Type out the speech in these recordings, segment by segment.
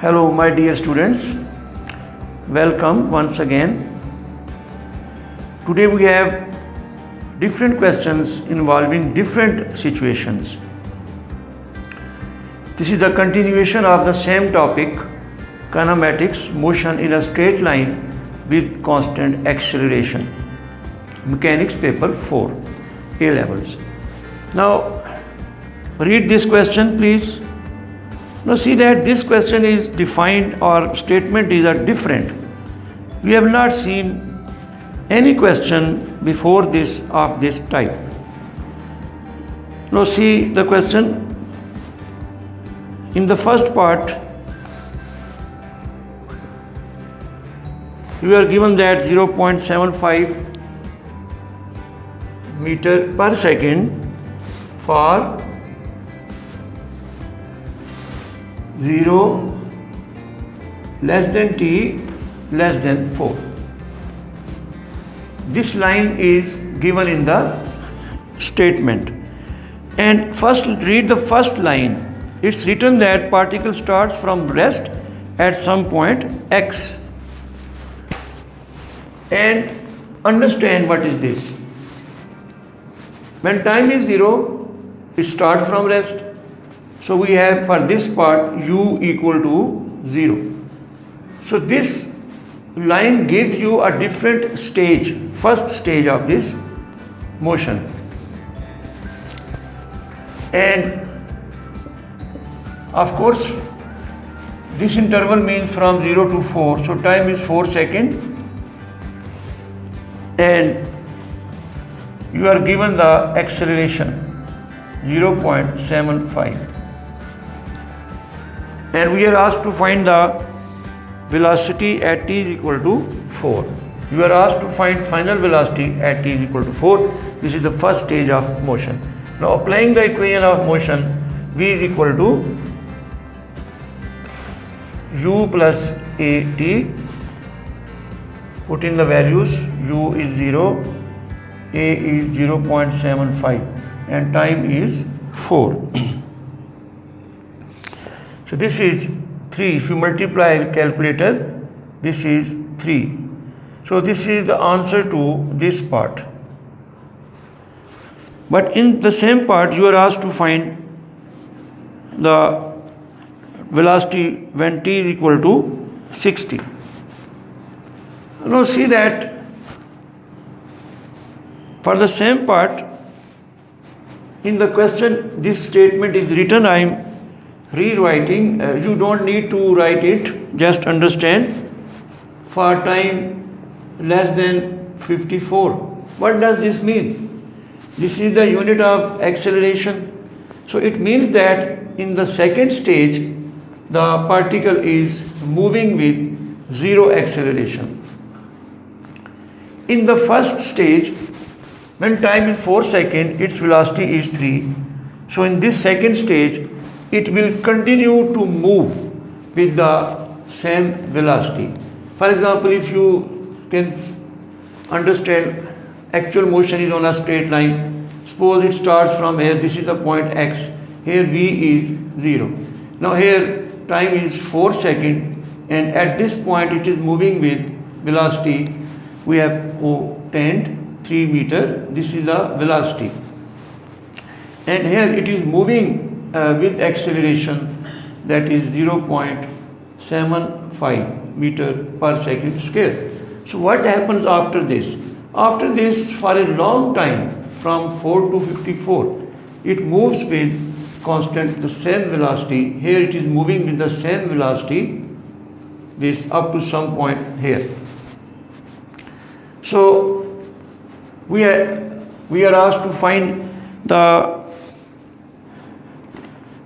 Hello my dear students, welcome once again. Today we have different questions involving different situations. This is the continuation of the same topic, kinematics, motion in a straight line with constant acceleration. Mechanics paper 4, A levels. Now read this question please. Now see that this question is defined or statement is different. We have not seen any question before this of this type. Now see the question. In the first part, we are given that 0.75 meter per second for 0 less than t less than 4. This line is given in the statement. And first read the first line. It's written that particle starts from rest at some point x. And understand what is this. When time is 0, it starts from rest. So we have for this part u equal to 0. So this line gives you a different stage, first stage of this motion. And of course this interval means from 0 to 4. So time is 4 seconds. And you are given the acceleration 0.75. And we are asked to find the velocity at t is equal to 4. You are asked to find final velocity at t is equal to 4. This is the first stage of motion. Now applying the equation of motion, v is equal to u plus at. Put in the values. U is 0, a is 0.75 and time is 4. So this is 3. If you multiply with calculator, this is 3. So this is the answer to this part. But in the same part, you are asked to find the velocity when t is equal to 60. Now see that for the same part, in the question, this statement is written. I am rewriting. You don't need to write it, just understand. For time less than 54. What does this mean? This is the unit of acceleration. So it means that in the second stage, the particle is moving with 0 acceleration. In the first stage, when time is 4 seconds, its velocity is 3. So in this second stage, it will continue to move with the same velocity. For example, if you can understand, actual motion is on a straight line. Suppose it starts from here, this is the point x, here v is 0. Now here time is 4 seconds and at this point it is moving with velocity, we have obtained 3 meter, this is the velocity. And here it is moving with acceleration, that is 0.75 meter per second square. So what happens after this? After this, for a long time, from 4 to 54, it moves with constant, the same velocity. Here it is moving with the same velocity, this up to some point here. So we are asked to find the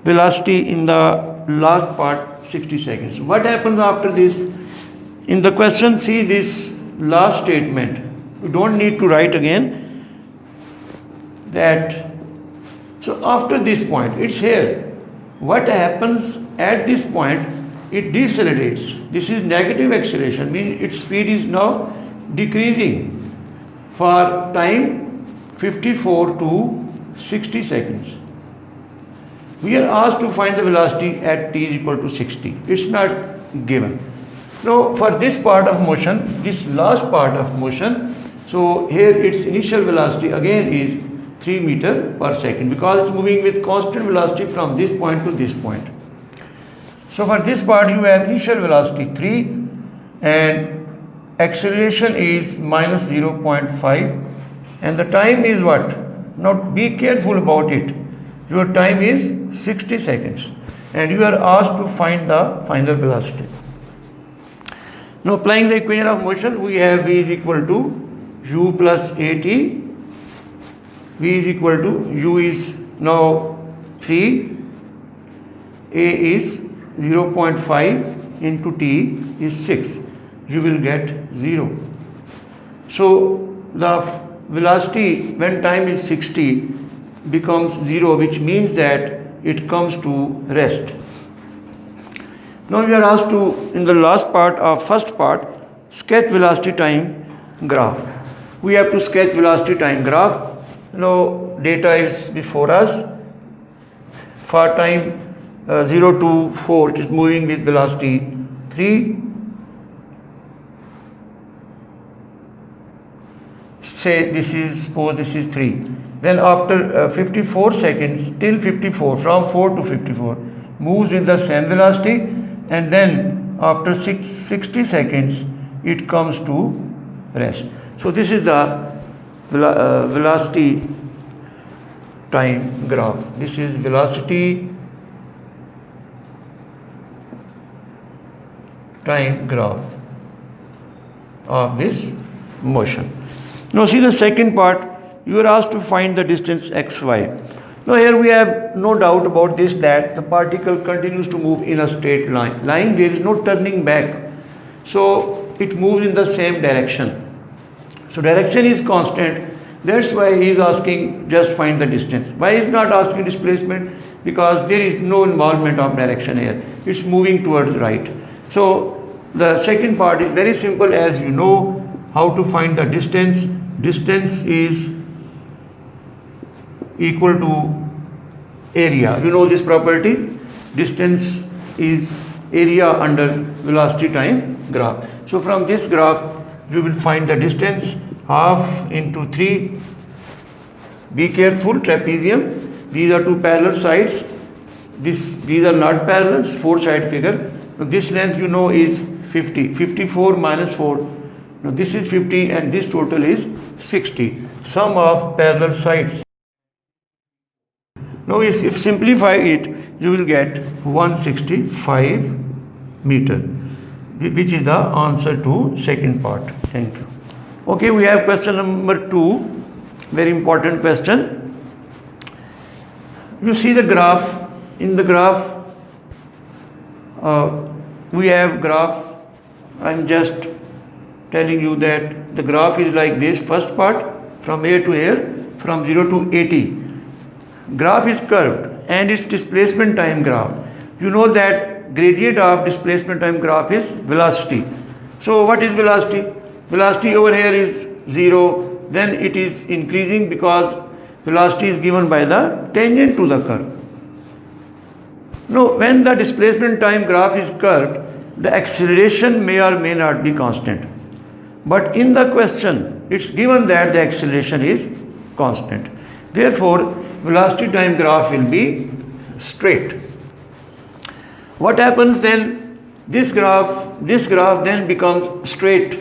velocity in the last part, 60 seconds. What happens after this? In the question, see this last statement. You don't need to write again that. So after this point, it's here. What happens at this point? It decelerates. This is negative acceleration, means its speed is now decreasing for time 54 to 60 seconds. We are asked to find the velocity at t is equal to 60. It's not given. Now for this part of motion, this last part of motion, so here its initial velocity again is 3 meter per second because it's moving with constant velocity from this point to this point. So for this part you have initial velocity 3 and acceleration is minus 0.5 and the time is what? Now be careful about it. Your time is 60 seconds and you are asked to find the final velocity. Now applying the equation of motion, we have v is equal to u plus at. V is equal to u is now 3, a is 0.5 into t is 6. You will get 0. So the velocity when time is 60 becomes 0, which means that it comes to rest. Now we are asked to, in the last part of first part, sketch velocity time graph. We have to sketch velocity time graph. Now data is before us. For time 0 to 4 it is moving with velocity 3. Say this is, suppose this is 3. Then after 54 seconds till 54, from 4 to 54, moves with the same velocity, and then after 60 seconds it comes to rest. So this is the velocity time graph. This is velocity time graph of this motion. Now see the second part, you are asked to find the distance xy. Now here we have no doubt about this, that the particle continues to move in a straight line. There is no turning back. So it moves in the same direction. So direction is constant. That's why he is asking just find the distance. Why he is not asking displacement? Because there is no involvement of direction here. It's moving towards right. So the second part is very simple, as you know how to find the distance. Distance is equal to area. You know this property. Distance is area under velocity time graph. So from this graph you will find the distance half into 3. Be careful, trapezium. These are two parallel sides. These are not parallel, 4 side figure. Now this length you know is 50. 54 minus 4. Now this is 50 and this total is 60. Sum of parallel sides. Now if simplify it, you will get 165 meter, which is the answer to second part. Thank you. Okay, we have question number 2, very important question. You see the graph. In the graph, we have graph. I'm just telling you that the graph is like this. First part from here to here, from 0 to 80. Graph is curved and its displacement time graph. You know that gradient of displacement time graph is velocity. So what is velocity? Velocity over here is 0. Then it is increasing because velocity is given by the tangent to the curve. Now when the displacement time graph is curved, the acceleration may or may not be constant. But in the question, it's given that the acceleration is constant. Therefore, velocity time graph will be straight. What happens then? This graph then becomes straight.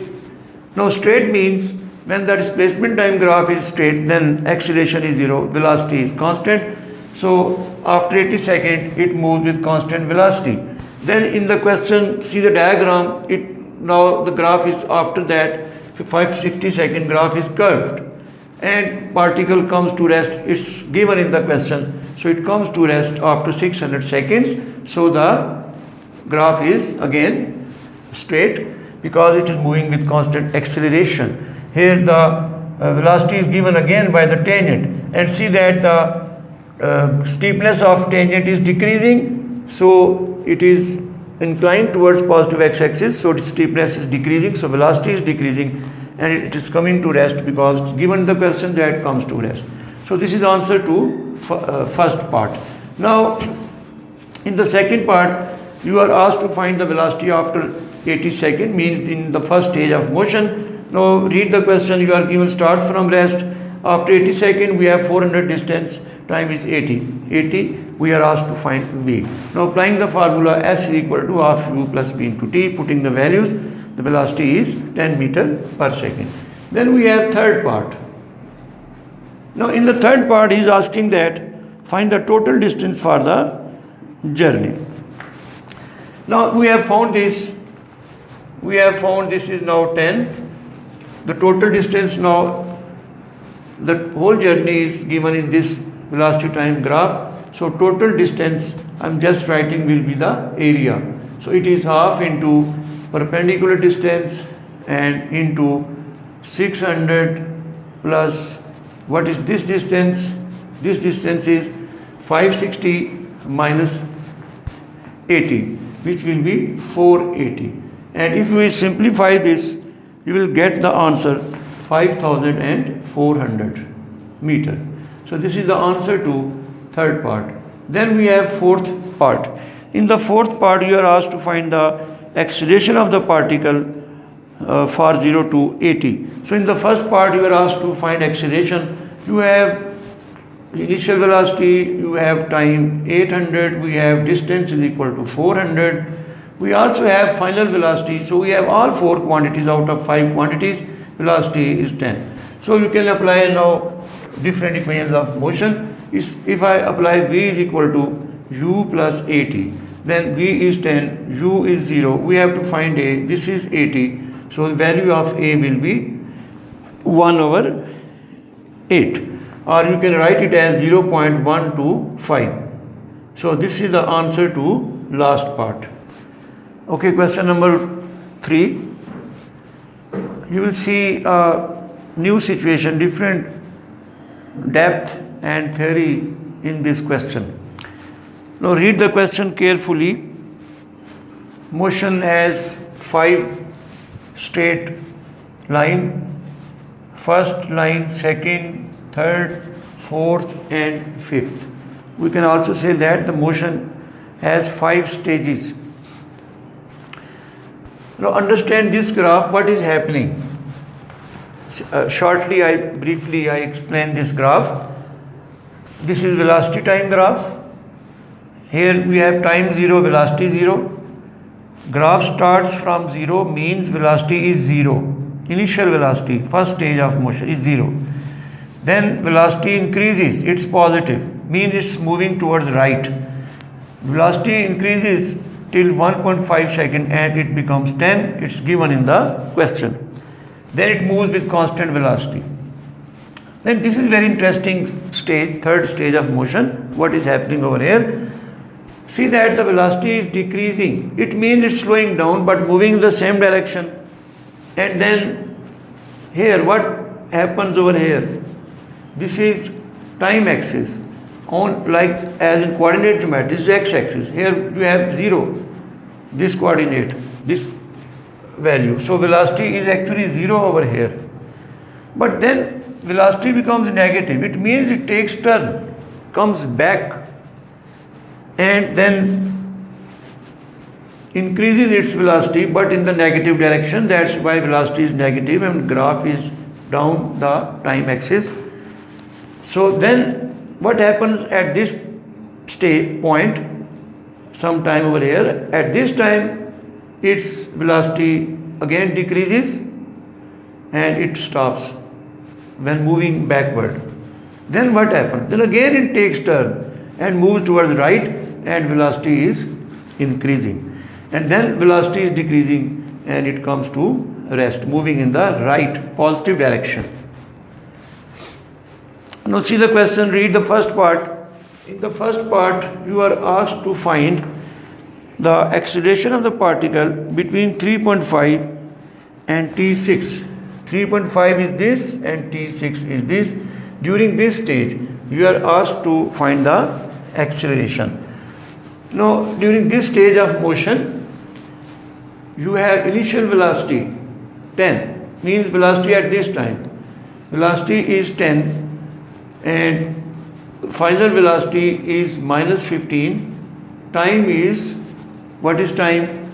Now straight means when the displacement time graph is straight, then acceleration is 0, velocity is constant. So after 80 seconds it moves with constant velocity. Then in the question, see the diagram, now the graph is after that 560 second graph is curved and particle comes to rest. It's given in the question. So it comes to rest after 600 seconds. So the graph is again straight because it is moving with constant acceleration. Here the velocity is given again by the tangent, and see that the steepness of tangent is decreasing. So it is inclined towards positive x-axis, so its steepness is decreasing, so velocity is decreasing, and it is coming to rest because given the question that comes to rest. So this is answer to first part. Now, in the second part, you are asked to find the velocity after 80 seconds, means in the first stage of motion. Now, read the question. You are given starts from rest. After 80 seconds, we have 400 distance. Time is 80. 80, we are asked to find v. Now, applying the formula S is equal to half u plus v into t, putting the values, the velocity is 10 meter per second. Then we have third part. Now, in the third part, he is asking that find the total distance for the journey. Now, we have found this. We have found this is now 10. The total distance now, the whole journey is given in this velocity time graph. So, total distance, I am just writing, will be the area. So, it is half into perpendicular distance and into 600 plus, what is this distance? This distance is 560 minus 80, which will be 480. And if we simplify this, you will get the answer 5400 meter. So this is the answer to third part. Then we have fourth part. In the fourth part, you are asked to find the acceleration of the particle for 0 to 80. So in the first part, you are asked to find acceleration. You have initial velocity, you have time 800, we have distance is equal to 400. We also have final velocity. So we have all four quantities out of 5 quantities. Velocity is 10. So you can apply now different equations of motion. If I apply v is equal to u plus 80, then v is 10, u is 0. We have to find a. This is 80. So the value of a will be 1 over 8. Or you can write it as 0.125. So this is the answer to last part. Okay, question number 3. You will see a new situation, different depth and theory in this question. Now read the question carefully. Motion has 5 straight line. First line, second, third, fourth and fifth. We can also say that the motion has 5 stages. Now understand this graph, what is happening. Briefly I explain this graph. This is velocity time graph. Here we have time 0, velocity 0. Graph starts from 0, means velocity is 0. Initial velocity, first stage of motion is 0. Then velocity increases, it's positive, means it's moving towards right. Velocity increases till 1.5 second and it becomes 10. It's given in the question. Then it moves with constant velocity. Then this is very interesting stage, third stage of motion. What is happening over here? See that the velocity is decreasing. It means it's slowing down but moving in the same direction. And then here, what happens over here? This is time axis. On like as in coordinate geometry, this is x-axis. Here you have 0, this coordinate, this value. So velocity is actually 0 over here. But then velocity becomes negative. It means it takes turn, comes back and then increases its velocity but in the negative direction. That's why velocity is negative and graph is down the time axis. So then what happens at this point, some time over here, at this time its velocity again decreases and it stops when moving backward. Then what happens? Then again it takes turn and moves towards right and velocity is increasing. And then velocity is decreasing and it comes to rest, moving in the right positive direction. Now see the question, read the first part. In the first part, you are asked to find the acceleration of the particle between 3.5 and T6. 3.5 is this and T6 is this. During this stage, you are asked to find the acceleration. Now, during this stage of motion, you have initial velocity 10, means velocity at this time. Velocity is 10 and final velocity is minus 15, time is, what is time?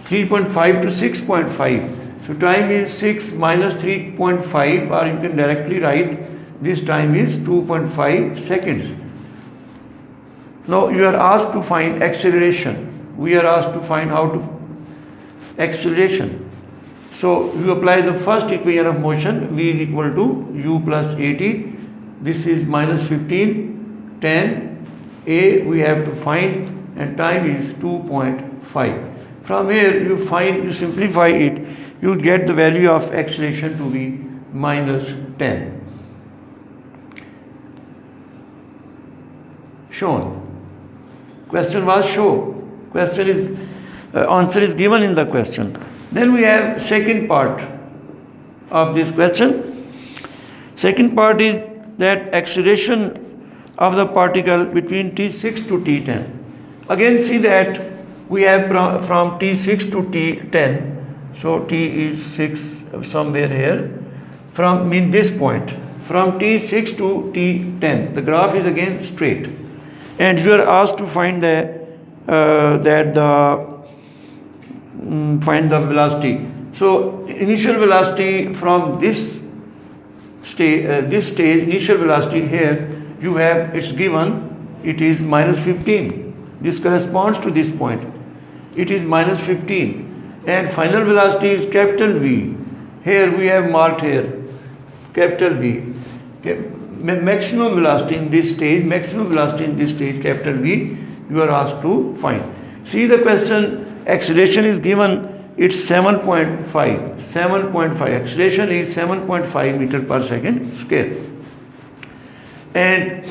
3.5 to 6.5. So time is 6 minus 3.5, or you can directly write this time is 2.5 seconds. Now you are asked to find acceleration. We are asked to find how to acceleration. So you apply the first equation of motion, v is equal to u plus at. This is minus 15, 10, a we have to find, and time is 2.5. From here you simplify it, you get the value of acceleration to be minus 10. Shown. Question was shown. Question is answer is given in the question. Then we have second part of this question. Second part is that acceleration of the particle between T6 to T10. Again see that we have from T6 to T10. So T is 6 somewhere here. From this point, from T6 to T10, the graph is again straight, and you are asked to find find the velocity. So initial velocity from this stage, initial velocity here you have, it's given, it is minus 15. This corresponds to this point. It is minus 15, and final velocity is capital V. Here we have marked here capital V. Maximum velocity in this stage, capital V, you are asked to find. See the question, acceleration is given, it's 7.5. Acceleration is 7.5 meter per second square. And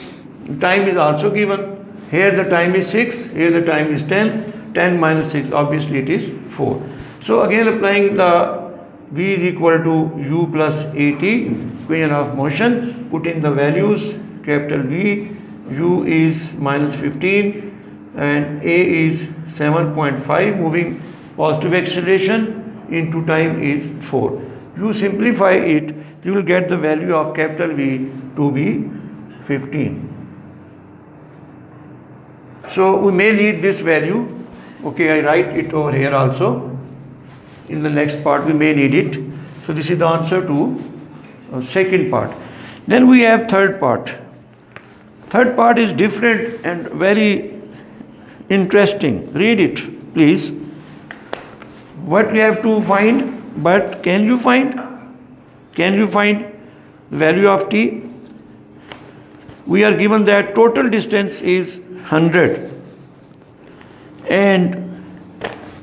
time is also given. Here the time is 6, here the time is 10. 10 minus 6, obviously it is 4. So again applying the v is equal to u plus at, equation of motion, put in the values, capital V, u is minus 15 and a is 7.5, moving positive acceleration into time is 4. You simplify it, you will get the value of capital V to be 15. So we may need this value. Okay, I write it over here also. In the next part we may need it. So this is the answer to second part. Then we have third part. Third part is different and very interesting. Read it, please. What we have to find, but can you find? Can you find the value of t? We are given that total distance is 100 and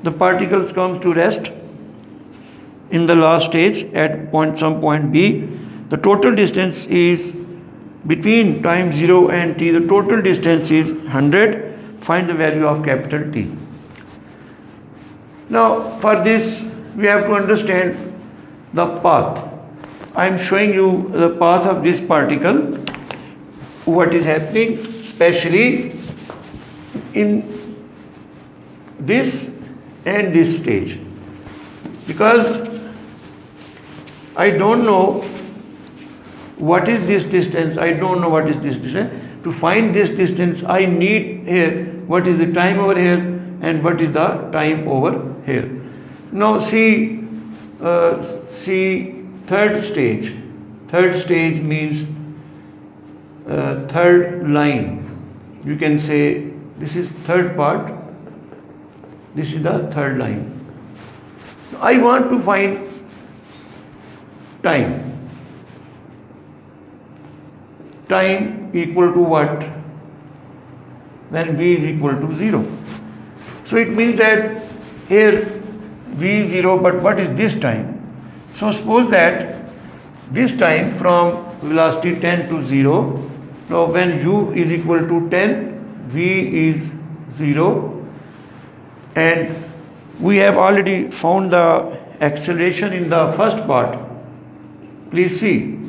the particles comes to rest in the last stage at some point B. The total distance is between time 0 and t. The total distance is 100. Find the value of capital T. Now for this we have to understand the path. I am showing you the path of this particle, what is happening, especially in this and this stage, because I don't know what is this distance, I don't know what is this distance. To find this distance I need here what is the time over here and what is the time over here. Now see third stage. Third stage means third line. You can say this is third part, this is the third line. I want to find time. Time equal to what? When v is equal to 0. So it means that here v is 0, but what is this time? So suppose that this time from velocity 10 to 0, now when u is equal to 10, v is 0, and we have already found the acceleration in the first part. Please see,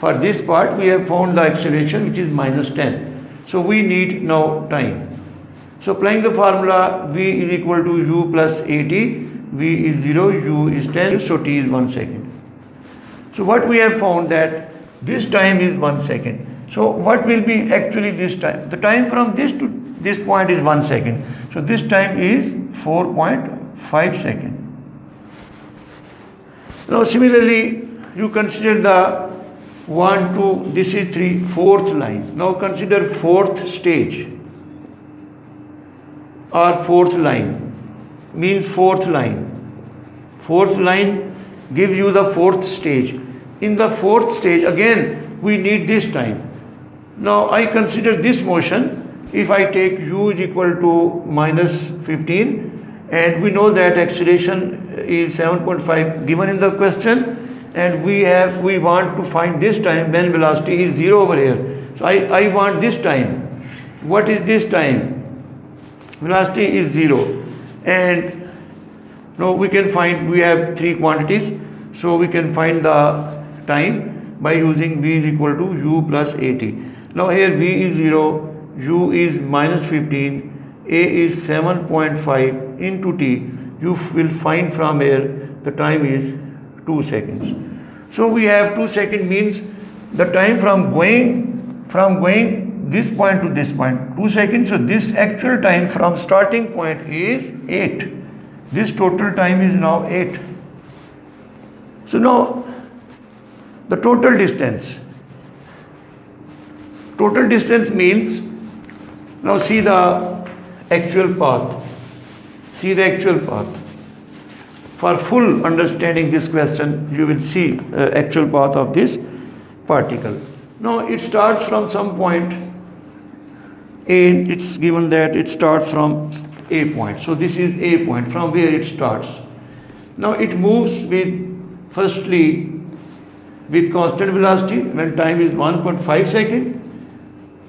for this part we have found the acceleration which is minus 10. So we need now time. So applying the formula, v is equal to u plus at, v is 0, u is 10, so t is 1 second. So what we have found that this time is 1 second. So what will be actually this time? The time from this to this point is 1 second. So this time is 4.5 seconds. Now similarly, you consider the 1, 2, this is 3, fourth line. Now consider fourth stage or fourth line, means fourth line. Fourth line gives you the fourth stage. In the fourth stage, again, we need this time. Now I consider this motion. If I take u is equal to minus 15, and we know that acceleration is 7.5 given in the question, and we want to find this time when velocity is 0 over here. So I want this time. What is this time? Velocity is 0, and now we can find, we have three quantities, so we can find the time by using v is equal to u plus at. Now here v is 0, u is minus 15, a is 7.5 into t. You will find from here the time is 2 seconds. So we have 2 seconds means the time from going this point to this point, 2 seconds. So this actual time from starting point is 8. This total time is now 8. So now the total distance. Total distance means, now see the actual path. See the actual path. For full understanding this question, you will see actual path of this particle. Now it starts from some point A. It's given that it starts from A point. So this is A point, from where it starts. Now it moves with, firstly, with constant velocity when time is 1.5 second.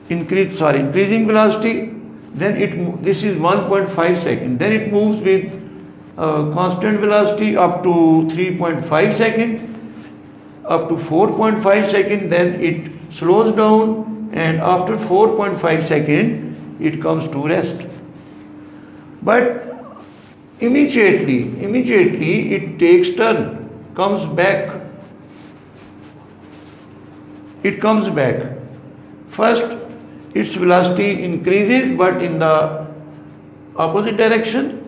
Increasing velocity, then this is 1.5 second. Then it moves with constant velocity up to 3.5 second, up to 4.5 second. Then it slows down, and after 4.5 second it comes to rest. But immediately it takes turn, comes back. It comes back. First, its velocity increases, but in the opposite direction,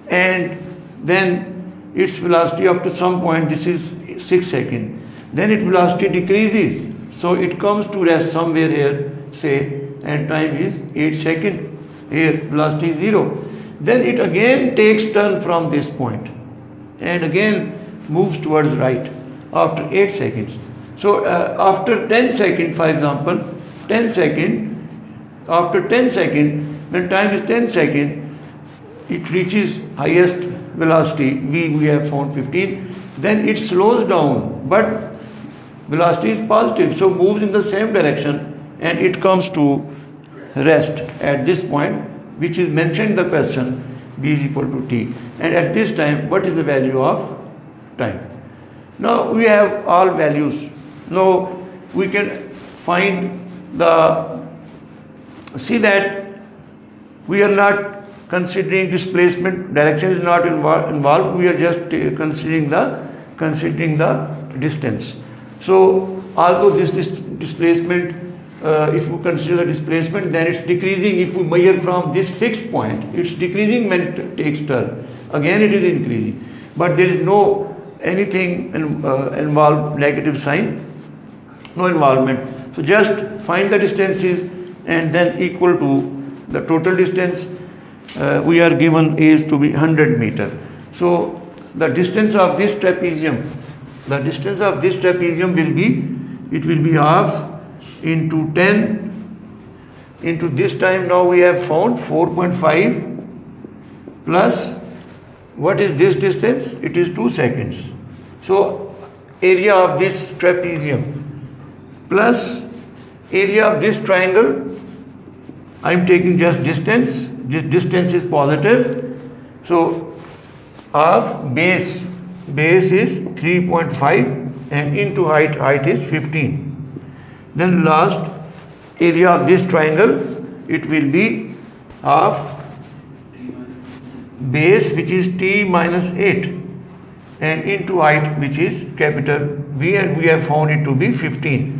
and then its velocity up to some point, this is 6 seconds. Then its velocity decreases, so it comes to rest somewhere here, say, and time is 8 seconds. Here velocity is 0. Then it again takes turn from this point and again moves towards right after 8 seconds. So after 10 seconds, for example, 10 seconds, after 10 seconds, when time is 10 seconds, it reaches highest velocity, we have found 15, then it slows down, but velocity is positive, so moves in the same direction, and it comes to rest at this point, which is mentioned in the question, b is equal to t. And at this time, what is the value of time? Now we have all values. Now we can find see that we are not considering displacement, direction is not involved, we are just considering the distance. So although this displacement, if we consider the displacement, then it's decreasing. If we measure from this fixed point, it's decreasing when it takes turn. Again it is increasing, but there is no anything involved negative sign, no involvement. So just find the distances and then equal to the total distance. We are given is to be 100 meter. So the distance of this trapezium, will be half into 10 into this time. Now we have found 4.5 plus, what is this distance? It is 2 seconds. So area of this trapezium plus area of this triangle, I am taking just distance. This distance is positive, so half base is 3.5 and into height is 15. Then last area of this triangle, it will be half base, which is t minus 8, and into height, which is capital V, and we have found it to be 15.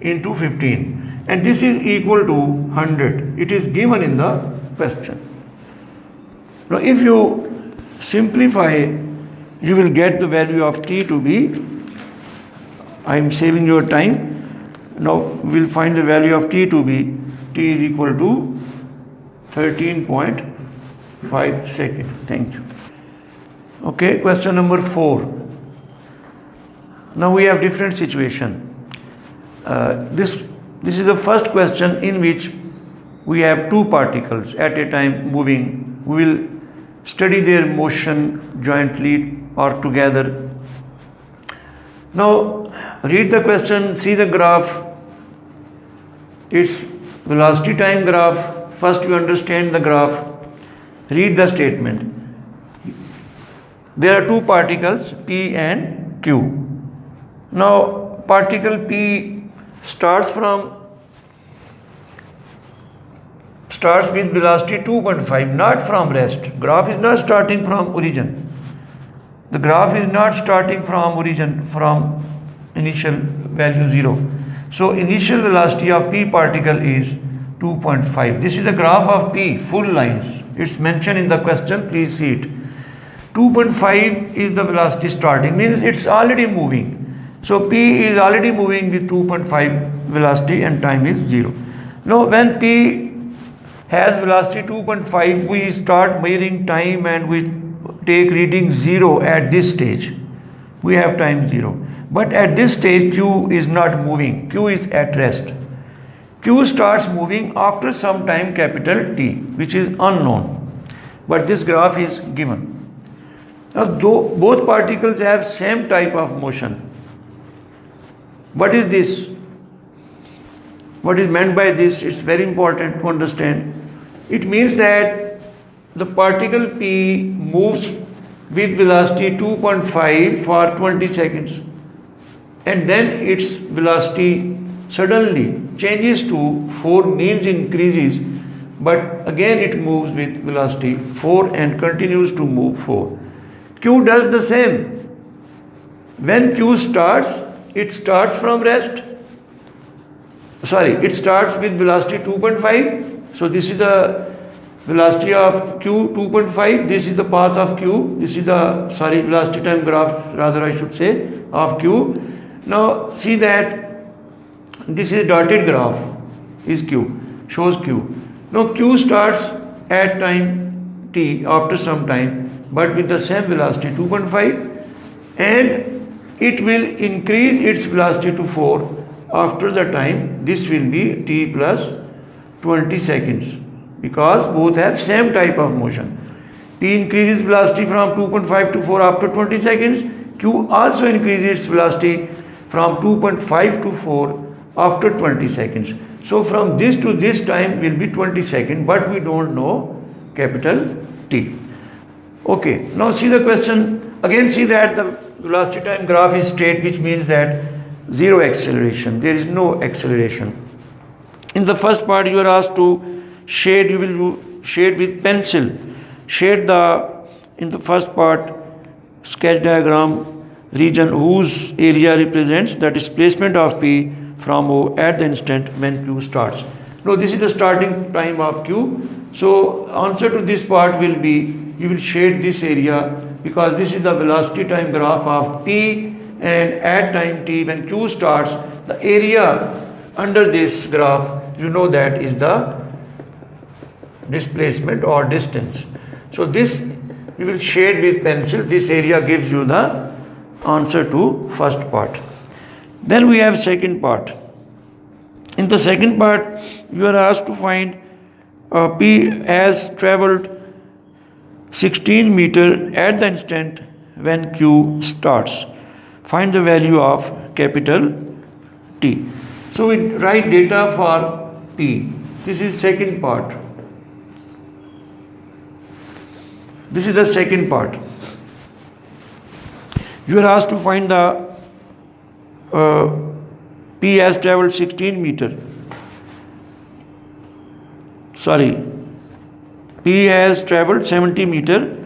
into 15, and this is equal to 100. It is given in the question. Now if you simplify, you will get the value of t to be, I am saving your time. Now we'll find the value of t to be, t is equal to 13.5 seconds. Thank you. Okay, question number 4. Now we have different situation. This is the first question in which we have two particles at a time moving. We will study their motion jointly or together. Now read the question, see the graph. It's velocity time graph. First you understand the graph. Read the statement. There are two particles P and Q. Now particle P starts with velocity 2.5, not from rest. Graph is not starting from origin. The graph is not starting from origin, from initial value 0. So initial velocity of P particle is 2.5. This is the graph of P, full lines. It's mentioned in the question, please see it. 2.5 is the velocity starting, means it's already moving. So P is already moving with 2.5 velocity and time is 0. Now when P has velocity 2.5, we start measuring time and we take reading 0 at this stage. We have time 0. But at this stage Q is not moving, Q is at rest. Q starts moving after some time capital T, which is unknown. But this graph is given. Now both particles have same type of motion. What is this? What is meant by this? It's very important to understand. It means that the particle P moves with velocity 2.5 for 20 seconds, and then its velocity suddenly changes to 4, means increases, but again it moves with velocity 4 and continues to move 4. Q does the same. When Q starts, it starts from rest. It starts with velocity 2.5. So this is the velocity of Q 2.5. This is the path of Q. This is the velocity time graph, rather I should say, of Q. Now see that this is dotted graph is Q, shows Q. Now Q starts at time T after some time, but with the same velocity 2.5, and it will increase its velocity to 4 after the time. This will be T plus 20 seconds, because both have same type of motion. T increases velocity from 2.5 to 4 after 20 seconds. Q also increases its velocity from 2.5 to 4 after 20 seconds. So from this to this time will be 20 seconds, but we don't know capital T. Okay, now see the question. Again see that the velocity time graph is straight, which means that zero acceleration. There is no acceleration. In the first part you are asked to shade. You will shade with pencil. Shade in the first part, sketch diagram region whose area represents the displacement of P from O at the instant when Q starts. Now this is the starting time of Q. So answer to this part will be, you will shade this area, because this is the velocity time graph of P, and at time T when Q starts, the area under this graph, you know, that is the displacement or distance. So this you will shade with pencil. This area gives you the answer to first part. Then we have second part. In the second part you are asked to find P has travelled 16 meter at the instant when Q starts. Find the value of capital T. So we write data for P. This is second part. This is the second part. You are asked to find the P has travelled 16 meter. P has travelled 70 meter.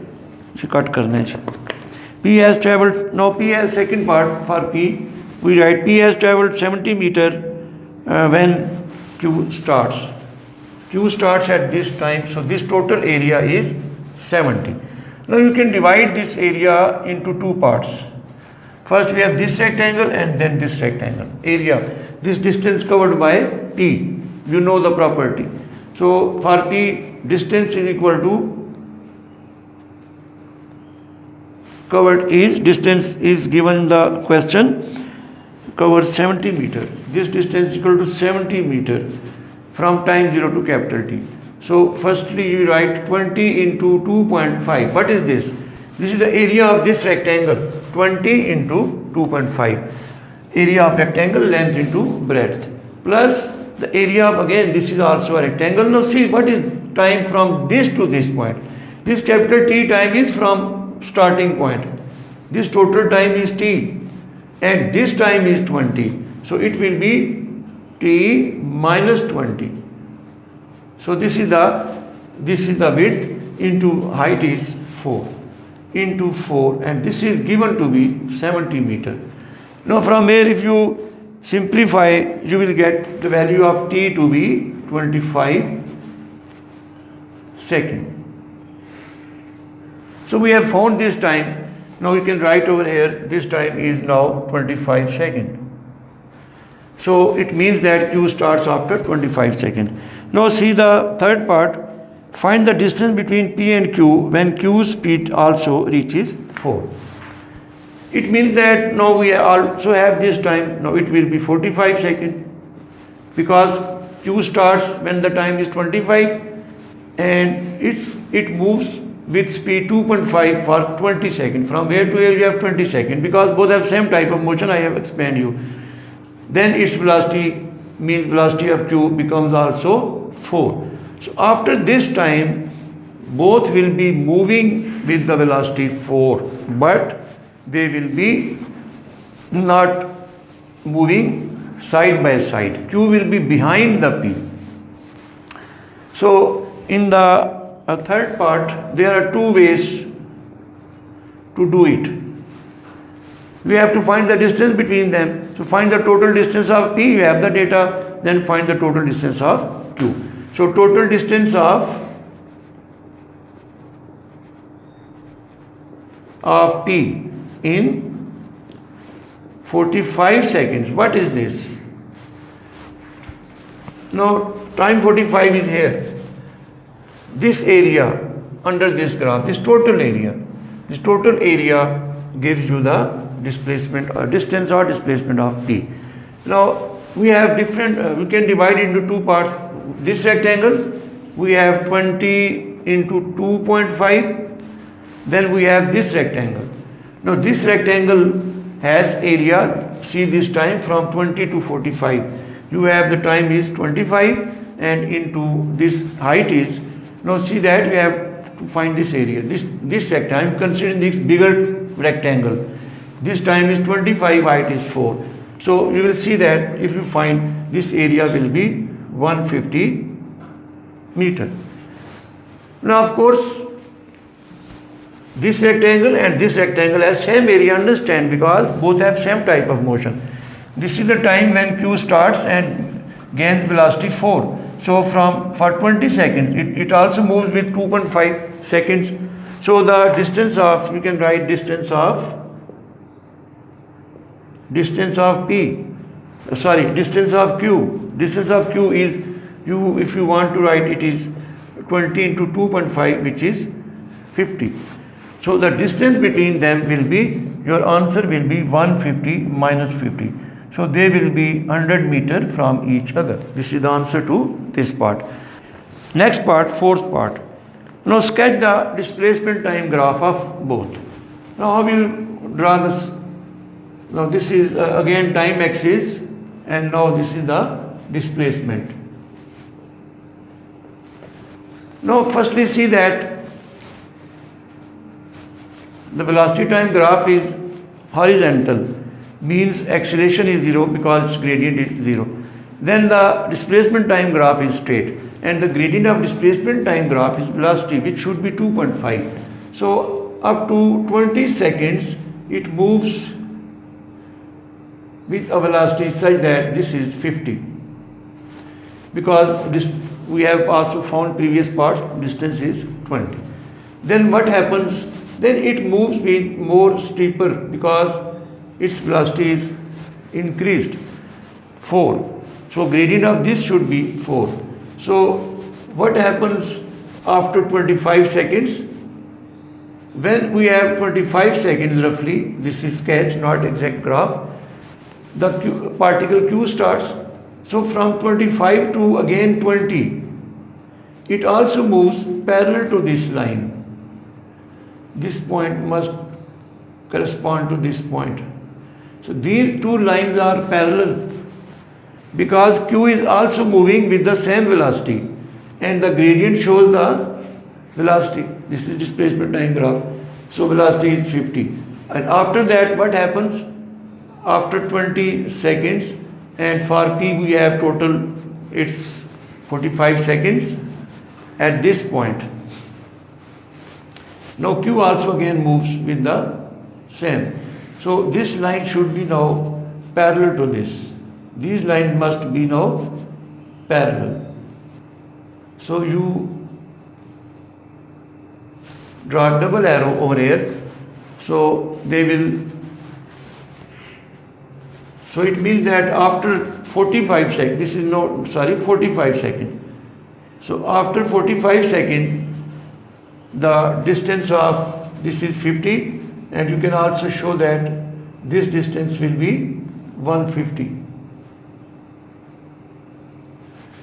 P has travelled, now P has second part for P. We write P has travelled 70 meter when q starts. Q starts at this time, so this total area is 70. Now you can divide this area into two parts. First we have this rectangle and then this rectangle. Area, this distance covered by P. You know the property. So for P, distance is equal to covered is, distance is given in the question, covered 70 meter. This distance is equal to 70 meter from time 0 to capital T. So firstly you write 20 into 2.5. What is this? This is the area of this rectangle. 20 into 2.5. Area of rectangle, length into breadth. Plus the area of, again this is also a rectangle. Now see what is time from this to this point. This capital T time is from starting point. This total time is T. And this time is 20. So it will be T minus 20. So this is the width into height is 4 into 4, and this is given to be 70 meter. Now from here if you simplify, you will get the value of T to be 25 seconds. So we have found this time. Now we can write over here, this time is now 25 seconds. So it means that Q starts after 25 seconds. Now see the third part. Find the distance between P and Q when Q's speed also reaches 4. It means that now we also have this time. Now it will be 45 seconds because Q starts when the time is 25 and it moves with speed 2.5 for 20 seconds. From here to here you have 20 seconds because both have same type of motion. I have explained you. Then its velocity, means velocity of Q, becomes also 4. So after this time both will be moving with the velocity 4, but they will be not moving side by side. Q will be behind the P. So in the third part there are two ways to do it. We have to find the distance between them. So find the total distance of P, you have the data, then find the total distance of Q. So total distance of P in 45 seconds. What is this? Now time 45 is here. This area under this graph, this total area gives you the displacement or distance or displacement of P. Now we have different, we can divide it into two parts. This rectangle we have 20 into 2.5. Then we have this rectangle. Now this rectangle has area, see this time from 20 to 45. You have the time is 25 and into this height is, now see that we have to find this area. This rectangle, I am considering this bigger rectangle. This time is 25, height is 4. So you will see that if you find this area will be 150 meter. Now of course this rectangle and this rectangle has same area, understand, because both have same type of motion. This is the time when Q starts and gains velocity 4. So for 20 seconds it also moves with 2.5 seconds. So the distance of, you can write distance of P, distance of Q. Distance of Q is, if you want to write, it is 20 into 2.5, which is 50. So the distance between them will be, your answer will be 150 minus 50. So they will be 100 meter from each other. This is the answer to this part. Next part, fourth part. Now sketch the displacement time graph of both. Now how will draw this? Now this is again time axis, and now this is the displacement. Now firstly see that the velocity time graph is horizontal, means acceleration is 0 because gradient is 0. Then the displacement time graph is straight, and the gradient of displacement time graph is velocity, which should be 2.5. So up to 20 seconds it moves with a velocity such that this is 50. because this we have also found previous parts distance is 20. Then what happens? Then it moves with more steeper because its velocity is increased 4. So gradient of this should be 4. So what happens after 25 seconds? When we have 25 seconds roughly, this is sketch, not exact graph, the particle Q starts. So from 25 to again 20, it also moves parallel to this line. This point must correspond to this point. So these two lines are parallel because Q is also moving with the same velocity and the gradient shows the velocity. This is displacement time graph. So velocity is 50. And after that what happens? After 20 seconds, and for P we have total it's 45 seconds at this point. Now Q also again moves with the same. So this line should be now parallel to this. These lines must be now parallel. So you draw double arrow over here. So they will. So it means that after 45 seconds, this is no, sorry, 45 seconds. So after 45 seconds, the distance of this is 50, and you can also show that this distance will be 150.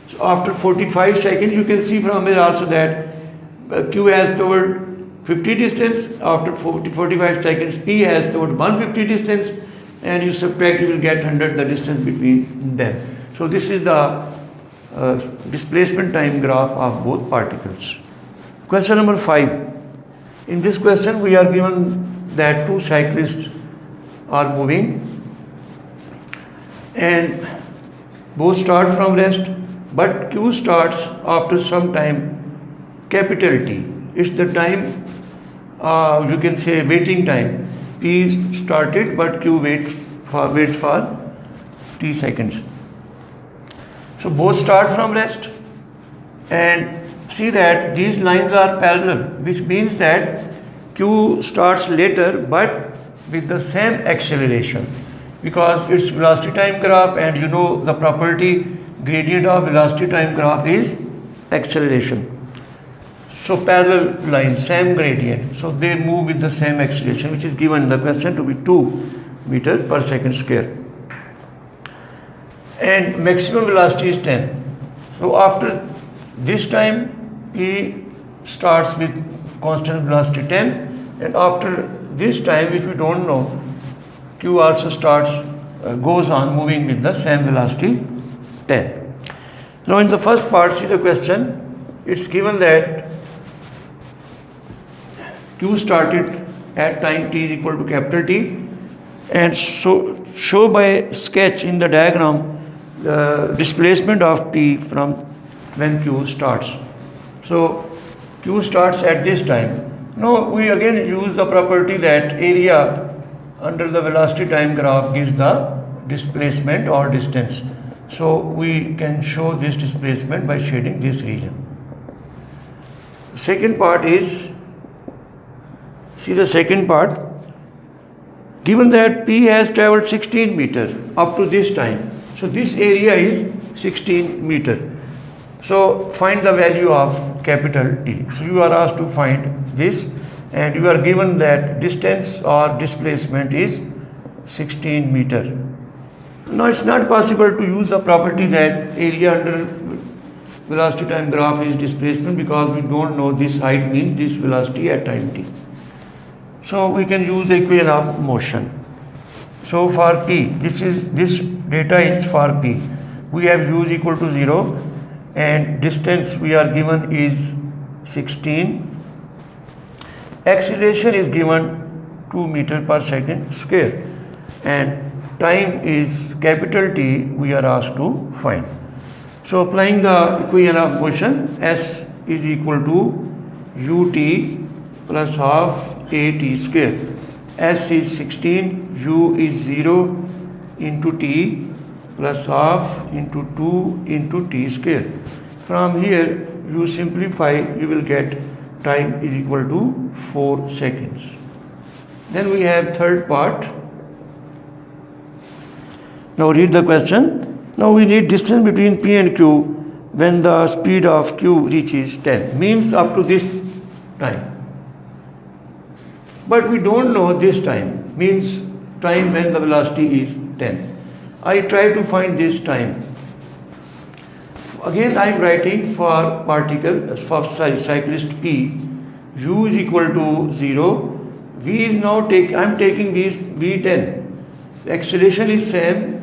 So after 45 seconds, you can see from here also that Q has covered 50 distance. After 45 seconds, P has covered 150 distance, and you subtract, you will get 100 the distance between them. So this is the displacement time graph of both particles. Question number 5. In this question we are given that two cyclists are moving and both start from rest, but Q starts after some time, capital T. It's the time, you can say waiting time. P started but Q waits for T seconds. So both start from rest and see that these lines are parallel, which means that Q starts later but with the same acceleration because it's velocity time graph, and you know the property gradient of velocity time graph is acceleration. So parallel lines, same gradient, so they move with the same acceleration, which is given in the question to be 2 meters per second square, and maximum velocity is 10. So after this time P starts with constant velocity 10, and after this time, which we don't know, Q also goes on moving with the same velocity 10. Now in the first part, see the question, it's given that Q started at time t is equal to capital T, and so show by sketch in the diagram the displacement of T from when Q starts. So Q starts at this time. Now we again use the property that area under the velocity time graph gives the displacement or distance. So we can show this displacement by shading this region. Second part is, see the second part, given that P has travelled 16 meters up to this time. So this area is 16 meters. So find the value of capital T. So you are asked to find this, and you are given that distance or displacement is 16 meters. Now it's not possible to use the property that area under velocity time graph is displacement because we don't know this height means this velocity at time t. So we can use the equation of motion. So for P, this data is for P. We have u is equal to 0 and distance we are given is 16. Acceleration is given 2 meters per second square, and time is capital T we are asked to find. So applying the equation of motion, S is equal to ut plus half at square. S is 16, u is 0 into t plus half into 2 into t square. From here you simplify, you will get time is equal to 4 seconds. Then we have third part. Now read the question. Now we need distance between P and Q when the speed of Q reaches 10, means up to this time. But we don't know this time, means time when the velocity is 10. I try to find this time. Again I am writing for particle, for cyclist P, U is equal to 0, V is now I am taking V10. The acceleration is same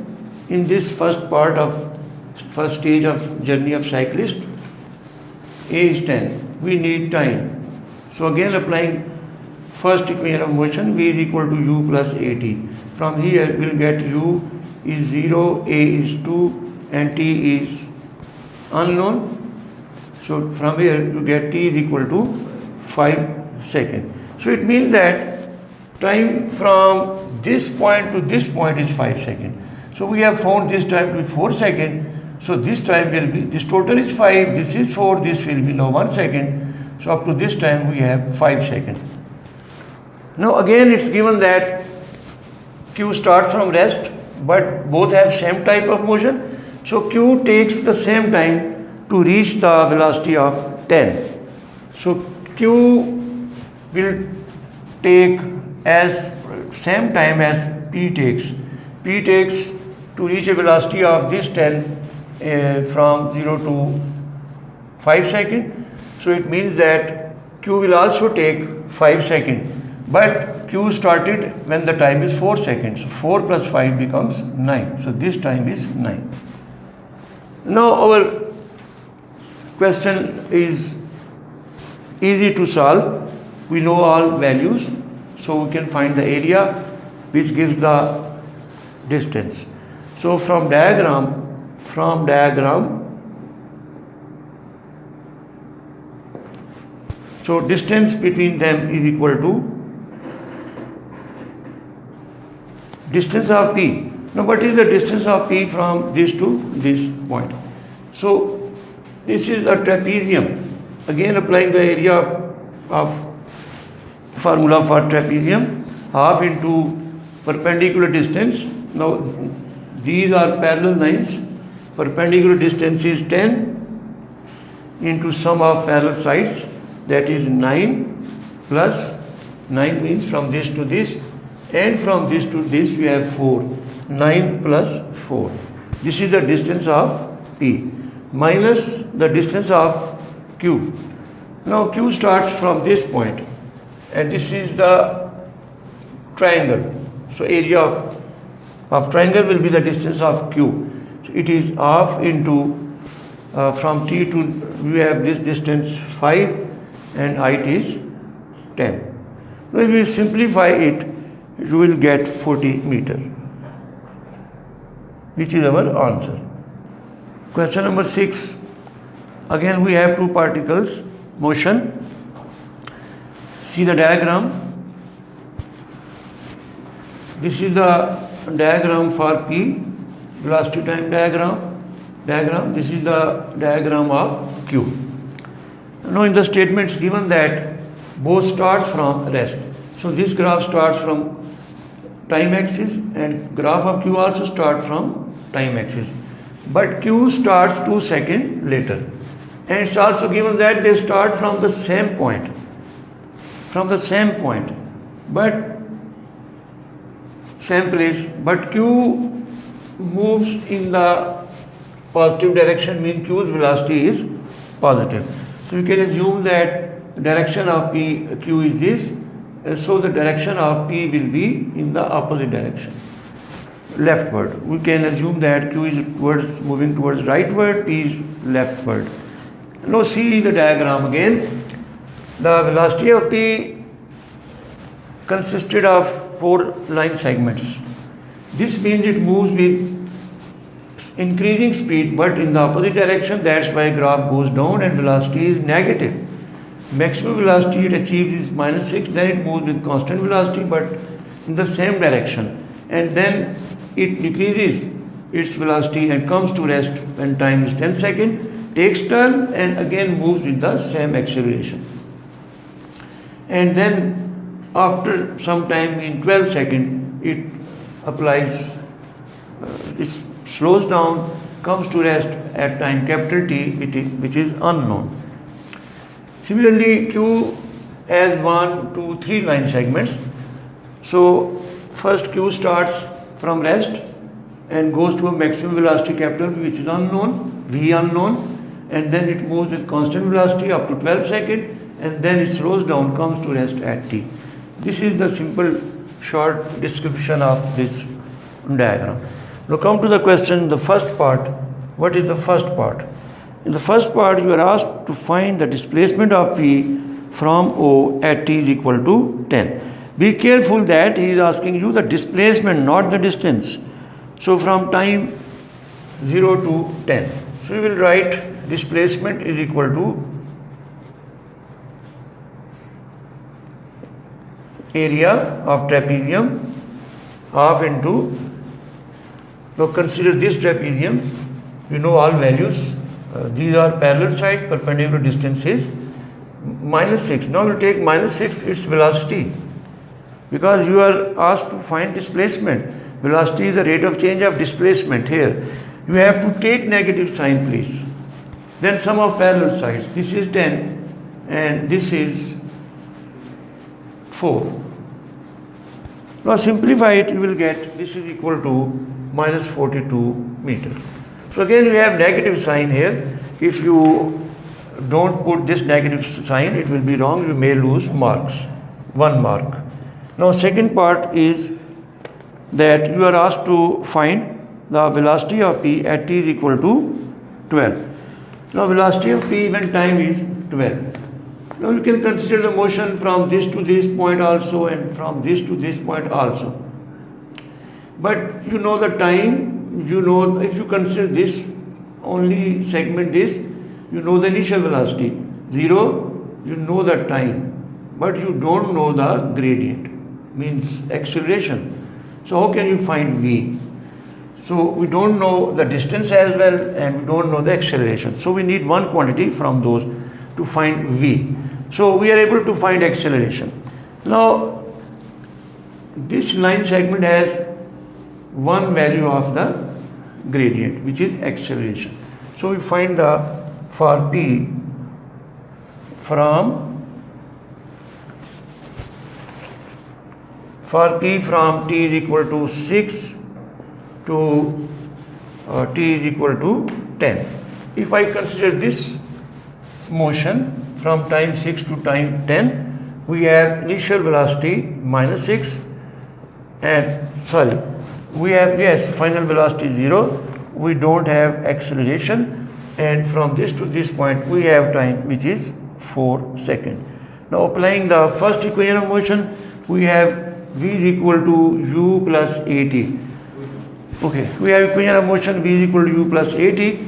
in this first stage of journey of cyclist. A is 10. We need time. So again applying first equation of motion, V is equal to U plus AT. From here we will get U is 0, A is 2 and T is unknown. So from here you get T is equal to 5 seconds. So it means that time from this point to this point is 5 seconds. So we have found this time to be 4 seconds. So this time will be, this total is 5, this is 4, this will be now 1 second. So up to this time we have 5 seconds. Now again it's given that Q starts from rest, but both have same type of motion. So Q takes the same time to reach the velocity of 10. So Q will take as same time as P takes. P takes to reach a velocity of this 10 from 0 to 5 seconds. So it means that Q will also take 5 seconds. But Q started when the time is 4 seconds. So 4 plus 5 becomes 9. So this time is 9. Now our question is easy to solve. We know all values. So we can find the area which gives the distance. So from diagram, so distance between them is equal to distance of P. Now what is the distance of P from this to this point? So this is a trapezium. Again applying the area of formula for trapezium, half into perpendicular distance. Now these are parallel lines. Perpendicular distance is 10 into sum of parallel sides, that is 9 plus 9 means from this to this, and from this to this we have 4. 9 plus 4. This is the distance of P minus the distance of Q. Now Q starts from this point and this is the triangle. So area of triangle will be the distance of Q. So it is half into from T to, we have this distance 5 and height is 10. Now if we simplify it, you will get 40 meter, which is our answer. Question number 6. Again we have two particles, motion. See the diagram. This is the diagram for P, velocity time diagram. This is the diagram of Q. Now in the statements given that both starts from rest. So this graph starts from time axis and graph of Q also starts from time axis. But Q starts 2 seconds later. And it's also given that they start from the same point. But same place. But Q moves in the positive direction, means Q's velocity is positive. So you can assume that the direction of Q is this. So the direction of P will be in the opposite direction, leftward. We can assume that Q is moving towards rightward, P is leftward. Now see the diagram again. The velocity of P consisted of 4 line segments. This means it moves with increasing speed but in the opposite direction. That's why graph goes down and velocity is negative. Maximum velocity it achieves is -6, then it moves with constant velocity but in the same direction, and then it decreases its velocity and comes to rest when time is 10 seconds, takes turn and again moves with the same acceleration. And then after some time in 12 seconds, it applies, it slows down, comes to rest at time capital T, which is unknown. Similarly, Q has 1, 2, 3 line segments. So first Q starts from rest and goes to a maximum velocity capital V, which is unknown, V unknown, and then it moves with constant velocity up to 12 seconds, and then it slows down, comes to rest at T. This is the simple short description of this diagram. Now come to the question, the first part. What is the first part? In the first part, you are asked to find the displacement of P from O at T is equal to 10. Be careful that he is asking you the displacement, not the distance. So from time 0 to 10. So you will write displacement is equal to area of trapezium half into, now consider this trapezium, you know all values, these are parallel sides, perpendicular distance is -6. Now you take -6 its velocity, because you are asked to find displacement. Velocity is the rate of change of displacement. Here you have to take negative sign, please. Then sum of parallel sides, this is 10 and this is 4. Now simplify it, you will get this is equal to -42 meters. So again you have negative sign here. If you don't put this negative sign, it will be wrong, you may lose marks, 1 mark. Now second part is that you are asked to find the velocity of P at T is equal to 12. Now velocity of P when time is 12. Now you can consider the motion from this to this point also and from this to this point also. But you know the time, you know if you consider this only segment this, you know the initial velocity 0, you know the time, but you don't know the gradient, means acceleration. So how can you find V? So we don't know the distance as well and we don't know the acceleration. So we need one quantity from those to find V. So we are able to find acceleration. Now this line segment has one value of the gradient, which is acceleration. So we find the for P from T is equal to 6 to T is equal to 10. If I consider this motion from time 6 to time 10, we have initial velocity -6 and we have, yes, final velocity 0, we don't have acceleration, and from this to this point we have time which is 4 seconds. Now applying the first equation of motion, we have V is equal to U plus AT. Okay, we have equation of motion V is equal to U plus AT.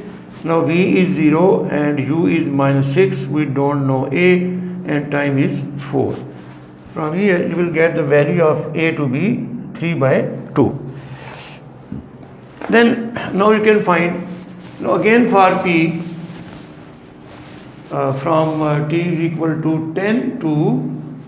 Now V is 0 and U is -6, we don't know A, and time is 4. From here you will get the value of A to be 3/2. Then now you can find, now again for P from T is equal to 10 to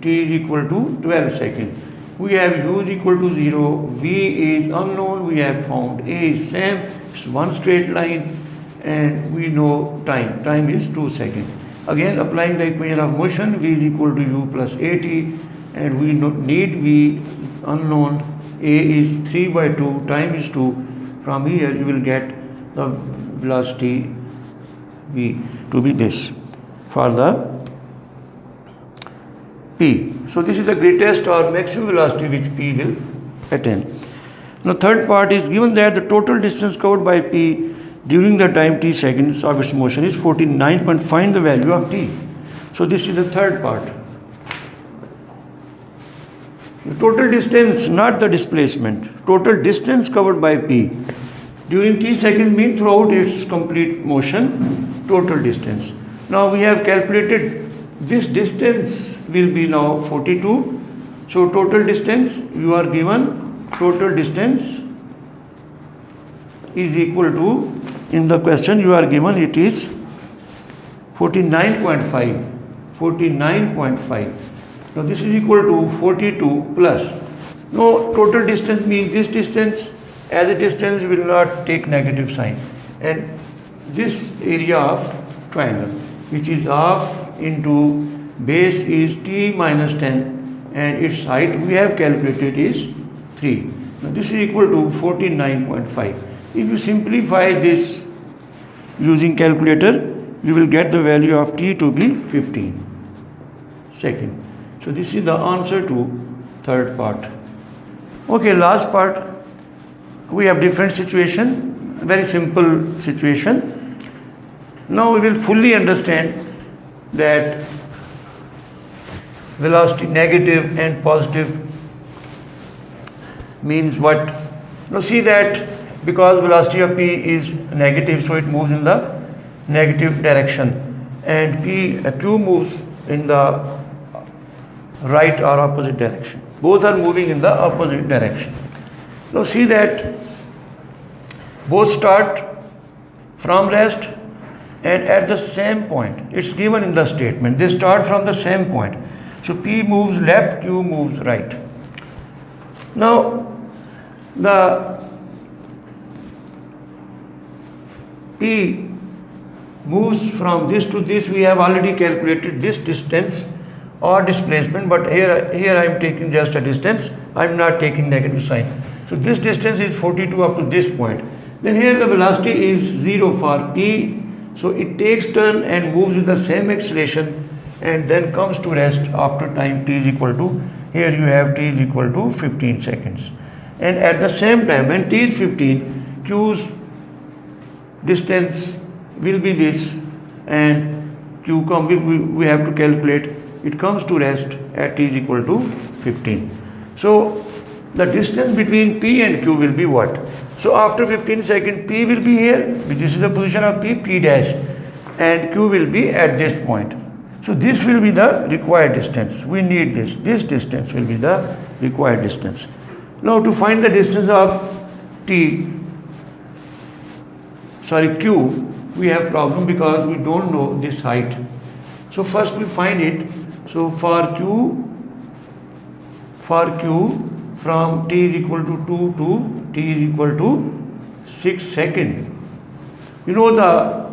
T is equal to 12 seconds. We have U is equal to 0, V is unknown, we have found A is same, it's one straight line, and we know time is 2 seconds. Again applying the equation of motion, V is equal to U plus AT, and we need V unknown, A is 3/2, time is 2. From here you will get the velocity V to be this for the P. So this is the greatest or maximum velocity which P will attain. Now third part is given that the total distance covered by P during the time t seconds of its motion is 49. Find the value of T. So this is the third part. The total distance, not the displacement. Total distance covered by P during t seconds means throughout its complete motion, total distance. Now we have calculated this distance will be now 42. So total distance, you are given total distance is equal to, in the question you are given, it is 49.5. 49.5. Now this is equal to 42 plus. No, total distance means this distance. As a distance will not take negative sign. And this area of triangle, which is half into base is t minus 10 and its height we have calculated is 3. Now this is equal to 49.5. If you simplify this using calculator, you will get the value of t to be 15 seconds. So this is the answer to third part. Okay, last part. We have different situation, very simple situation. Now we will fully understand that velocity negative and positive means what. Now see that because velocity of p is negative, so it moves in the negative direction, and q moves in the right or opposite direction. Both are moving in the opposite direction. Now see that both start from rest and at the same point. It's given in the statement. They start from the same point. So P moves left, Q moves right. Now the P moves from this to this. We have already calculated this distance or displacement, but here I am taking just a distance. I am not taking negative sign. So this distance is 42 up to this point. Then here the velocity is 0 for P. So it takes turn and moves with the same acceleration and then comes to rest after time t is equal to, here you have t is equal to 15 seconds. And at the same time, when t is 15, Q's distance will be this, and Q we have to calculate. It comes to rest at t is equal to 15. So the distance between P and Q will be what? So after 15 seconds, P will be here, this is the position of P dash, and Q will be at this point. So this will be the required distance. We need this. This distance will be the required distance. Now to find the distance of Q, we have problem because we don't know this height. So first we find it. So for Q from t is equal to 2 to t is equal to 6 seconds. You know the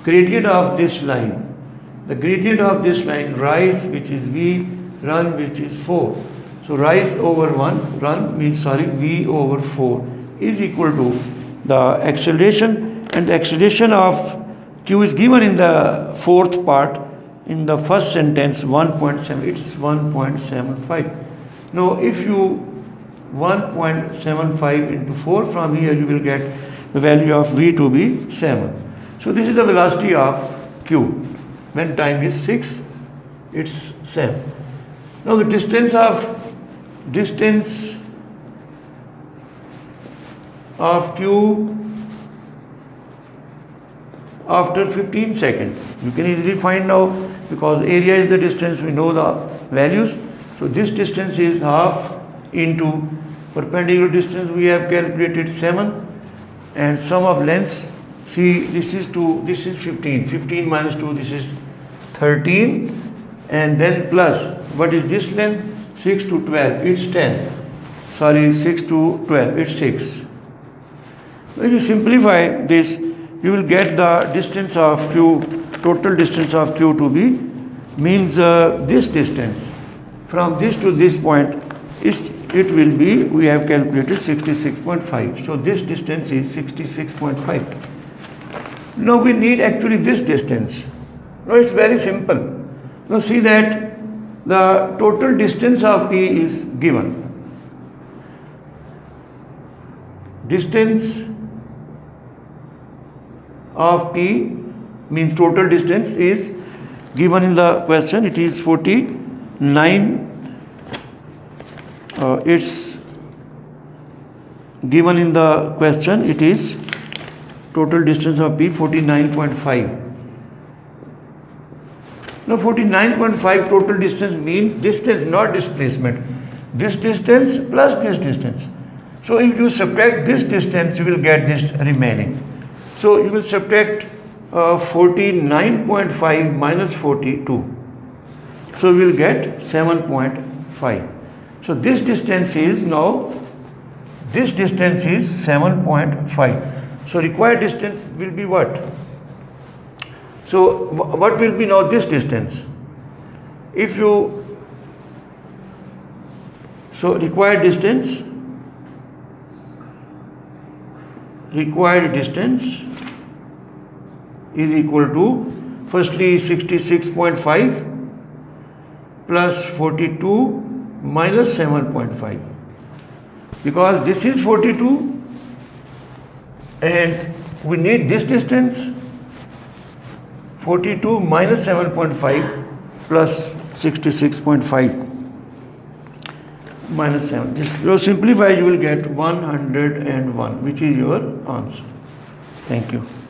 gradient of this line. The gradient of this line, rise which is v, run which is 4. So rise over 1, run means v over 4 is equal to the acceleration, and the acceleration of Q is given in the fourth part. In the first sentence 1.7, it's 1.75. Now if you 1.75 into 4, from here you will get the value of v to be 7. So this is the velocity of Q. When time is 6, it's 7. Now the distance of Q after 15 seconds. You can easily find now, because area is the distance, we know the values. So this distance is half into perpendicular distance we have calculated 7, and sum of lengths, see this is 2, this is 15, 15 minus 2, this is 13, and then plus, what is this length? 6 to 12, it's 10. 6 to 12, it's 6. When you simplify this, you will get the distance of Q, total distance of Q to be, means this distance from this to this point, it will be, we have calculated 66.5. So this distance is 66.5. Now we need actually this distance. Now it's very simple. Now see that the total distance of P is given. Distance of P means total distance is given in the question. It is 49. It's given in the question. It is total distance of P 49.5. Now 49.5 total distance means distance, not displacement. This distance plus this distance. So if you subtract this distance, you will get this remaining. So you will subtract 49.5 minus 42. So we will get 7.5. So this distance is now, this distance is 7.5. So required distance will be what? So what will be now this distance? If you, so required distance is equal to, firstly 66.5 plus 42 minus 7.5, because this is 42 and we need this distance. 42 minus 7.5 plus 66.5 minus 7. This you simplify, you will get 101, which is your answer. Thank you.